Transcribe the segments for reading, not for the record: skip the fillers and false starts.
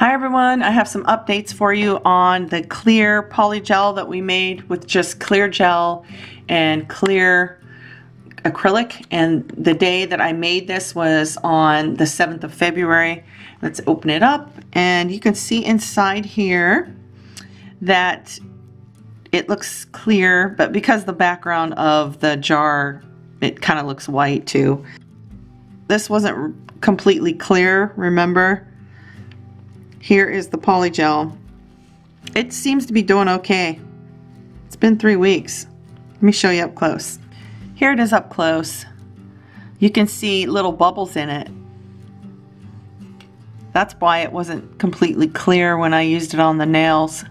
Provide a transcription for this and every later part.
Hi everyone, I have some updates for you on the clear polygel that we made with just clear gel and clear acrylic. And the day that I made this was on the 7th of February. Let's open it up and you can see inside here that it looks clear, but because the background of the jar, it kind of looks white too. This wasn't completely clear, remember? Here is the polygel. It seems to be doing okay. It's been 3 weeks. Let me show you up close. Here it is up close. You can see little bubbles in it. That's why it wasn't completely clear when I used it on the nails.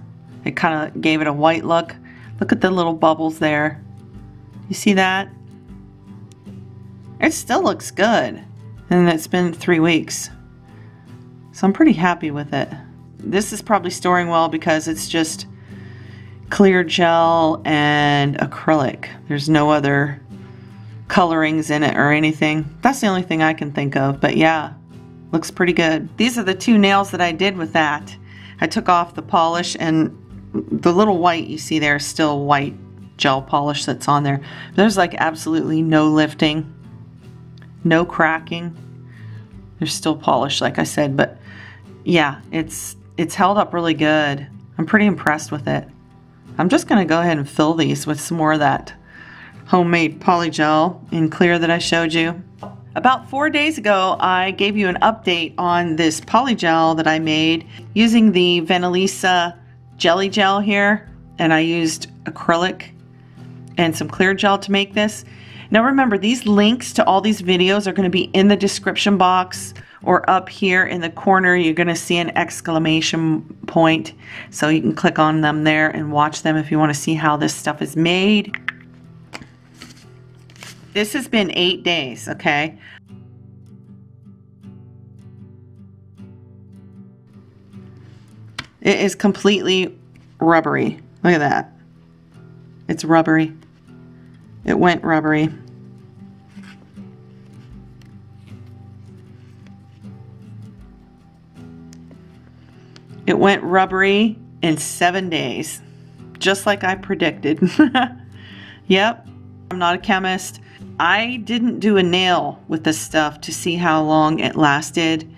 It kind of gave it a white look. Look at the little bubbles there. You see that? It still looks good. And it's been 3 weeks. So I'm pretty happy with it. This is probably storing well because it's just clear gel and acrylic. There's no other colorings in it or anything. That's the only thing I can think of, but yeah, looks pretty good. These are the 2 nails that I did with that. I took off the polish, and the little white you see there is still white gel polish that's on there. There's like absolutely no lifting, no cracking. There's still polish, like I said, but yeah, it's held up really good. I'm pretty impressed with it. I'm just gonna go ahead and fill these with some more of that homemade polygel in clear that I showed you. About 4 days ago, I gave you an update on this polygel that I made using the Vanillisa jelly gel here, and I used acrylic and some clear gel to make this. Now remember, these links to all these videos are going to be in the description box, or up here in the corner you're going to see an exclamation point, so you can click on them there and watch them if you want to see how this stuff is made. This has been 8 days, okay? It is completely rubbery. Look at that. It's rubbery. It went rubbery. It went rubbery in 7 days, just like I predicted. Yep, I'm not a chemist. I didn't do a nail with this stuff to see how long it lasted,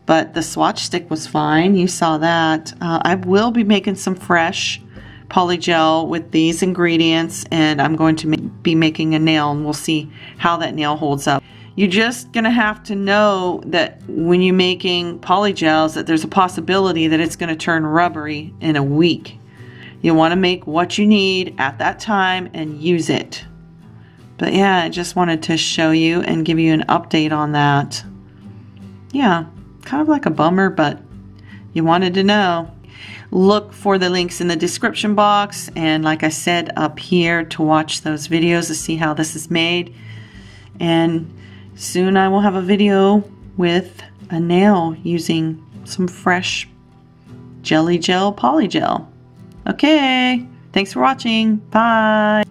but the swatch stick was fine. You saw that. I will be making some fresh polygel with these ingredients, and I'm going to be making a nail, and we'll see how that nail holds up. You're just gonna have to know that when you're making polygels that there's a possibility that it's gonna turn rubbery in a week. You wanna make what you need at that time and use it. But yeah, I just wanted to show you and give you an update on that. Yeah, kind of like a bummer, but you wanted to know. Look for the links in the description box, and like I said, up here to watch those videos to see how this is made. And soon I will have a video with a nail using some fresh jelly gel polygel. Okay, thanks for watching. Bye.